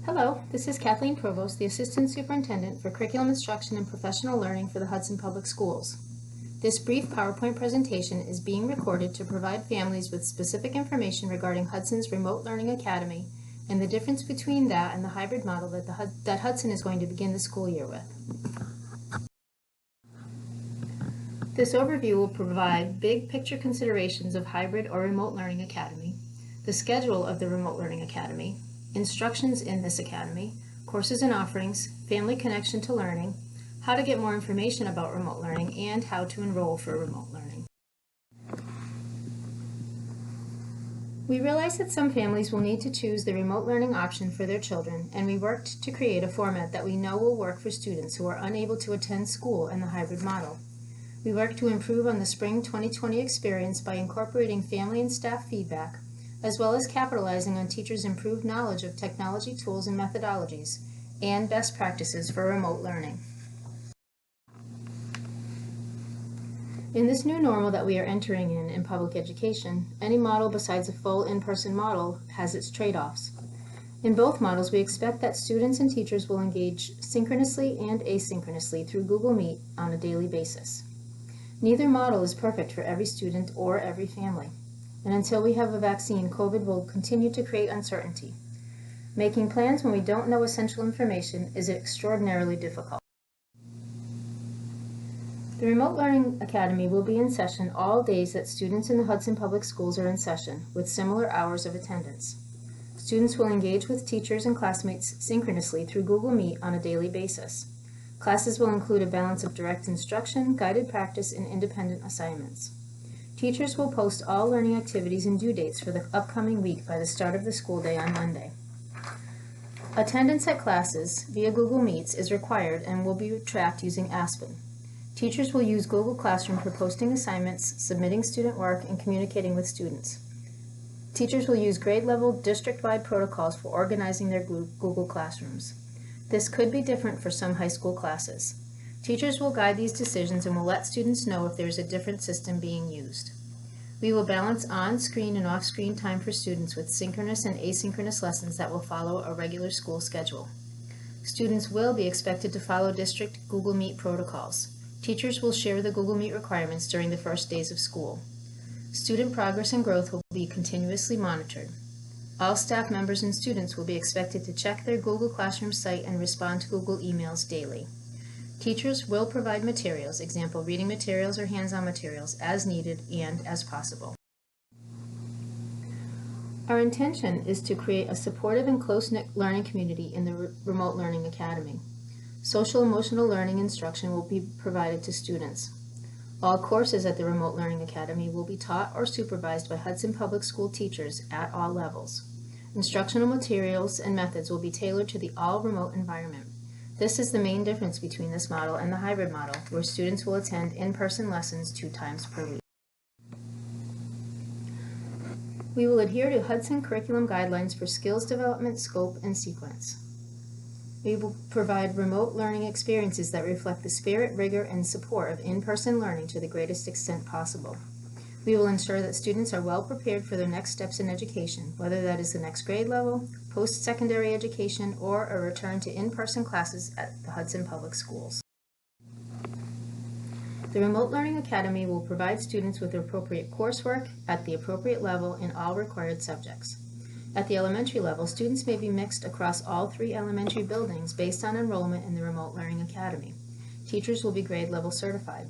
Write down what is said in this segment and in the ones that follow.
Hello, this is Kathleen Provost, the Assistant Superintendent for Curriculum Instruction and Professional Learning for the Hudson Public Schools. This brief PowerPoint presentation is being recorded to provide families with specific information regarding Hudson's Remote Learning Academy and the difference between that and the hybrid model that Hudson is going to begin the school year with. This overview will provide big picture considerations of hybrid or remote learning academy, the schedule of the Remote Learning Academy, instructions in this academy, courses and offerings, family connection to learning, how to get more information about remote learning, and how to enroll for remote learning. We realize that some families will need to choose the remote learning option for their children, and we worked to create a format that we know will work for students who are unable to attend school in the hybrid model. We worked to improve on the spring 2020 experience by incorporating family and staff feedback, as well as capitalizing on teachers' improved knowledge of technology tools and methodologies, and best practices for remote learning. In this new normal that we are entering in public education, any model besides a full in-person model has its trade-offs. In both models, we expect that students and teachers will engage synchronously and asynchronously through Google Meet on a daily basis. Neither model is perfect for every student or every family. And until we have a vaccine, COVID will continue to create uncertainty. Making plans when we don't know essential information is extraordinarily difficult. The Remote Learning Academy will be in session all days that students in the Hudson Public Schools are in session, with similar hours of attendance. Students will engage with teachers and classmates synchronously through Google Meet on a daily basis. Classes will include a balance of direct instruction, guided practice, and independent assignments. Teachers will post all learning activities and due dates for the upcoming week by the start of the school day on Monday. Attendance at classes via Google Meets is required and will be tracked using Aspen. Teachers will use Google Classroom for posting assignments, submitting student work, and communicating with students. Teachers will use grade-level, district-wide protocols for organizing their Google Classrooms. This could be different for some high school classes. Teachers will guide these decisions and will let students know if there is a different system being used. We will balance on-screen and off-screen time for students with synchronous and asynchronous lessons that will follow a regular school schedule. Students will be expected to follow district Google Meet protocols. Teachers will share the Google Meet requirements during the first days of school. Student progress and growth will be continuously monitored. All staff members and students will be expected to check their Google Classroom site and respond to Google emails daily. Teachers will provide materials, example reading materials or hands-on materials, as needed and as possible. Our intention is to create a supportive and close-knit learning community in the Remote Learning Academy. Social-emotional learning instruction will be provided to students. All courses at the Remote Learning Academy will be taught or supervised by Hudson Public School teachers at all levels. Instructional materials and methods will be tailored to the all-remote environment. This is the main difference between this model and the hybrid model, where students will attend in-person lessons 2 times per week. We will adhere to Hudson curriculum guidelines for skills development, scope, and sequence. We will provide remote learning experiences that reflect the spirit, rigor, and support of in-person learning to the greatest extent possible. We will ensure that students are well prepared for their next steps in education, whether that is the next grade level, post-secondary education, or a return to in-person classes at the Hudson Public Schools. The Remote Learning Academy will provide students with appropriate coursework at the appropriate level in all required subjects. At the elementary level, students may be mixed across all 3 elementary buildings based on enrollment in the Remote Learning Academy. Teachers will be grade level certified.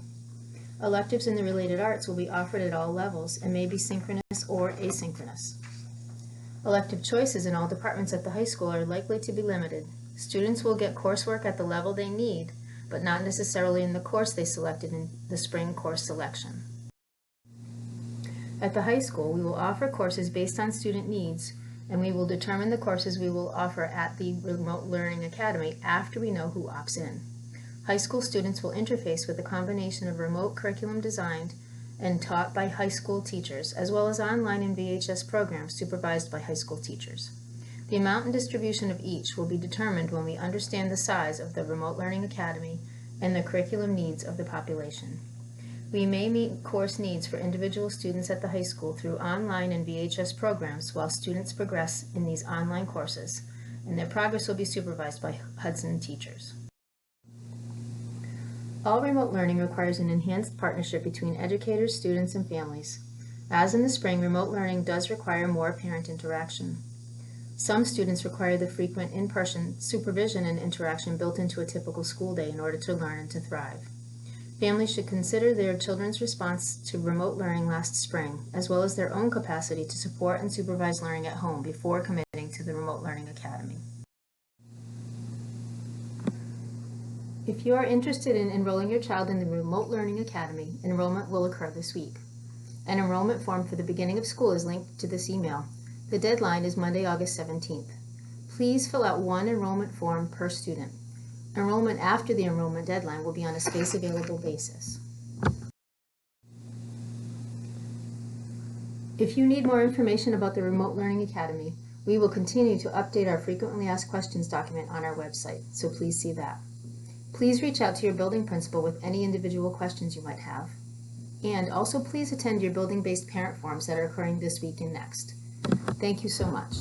Electives in the related arts will be offered at all levels and may be synchronous or asynchronous. Elective choices in all departments at the high school are likely to be limited. Students will get coursework at the level they need, but not necessarily in the course they selected in the spring course selection. At the high school, we will offer courses based on student needs, and we will determine the courses we will offer at the Remote Learning Academy after we know who opts in. High school students will interface with a combination of remote curriculum designed and taught by high school teachers, as well as online and VHS programs supervised by high school teachers. The amount and distribution of each will be determined when we understand the size of the Remote Learning Academy and the curriculum needs of the population. We may meet course needs for individual students at the high school through online and VHS programs while students progress in these online courses, and their progress will be supervised by Hudson teachers. All remote learning requires an enhanced partnership between educators, students, and families. As in the spring, remote learning does require more parent interaction. Some students require the frequent in-person supervision and interaction built into a typical school day in order to learn and to thrive. Families should consider their children's response to remote learning last spring, as well as their own capacity to support and supervise learning at home before committing to the Remote Learning Academy. If you are interested in enrolling your child in the Remote Learning Academy, enrollment will occur this week. An enrollment form for the beginning of school is linked to this email. The deadline is Monday, August 17th. Please fill out one enrollment form per student. Enrollment after the enrollment deadline will be on a space available basis. If you need more information about the Remote Learning Academy, we will continue to update our frequently asked questions document on our website, so please see that. Please reach out to your building principal with any individual questions you might have. And also please attend your building-based parent forums that are occurring this week and next. Thank you so much.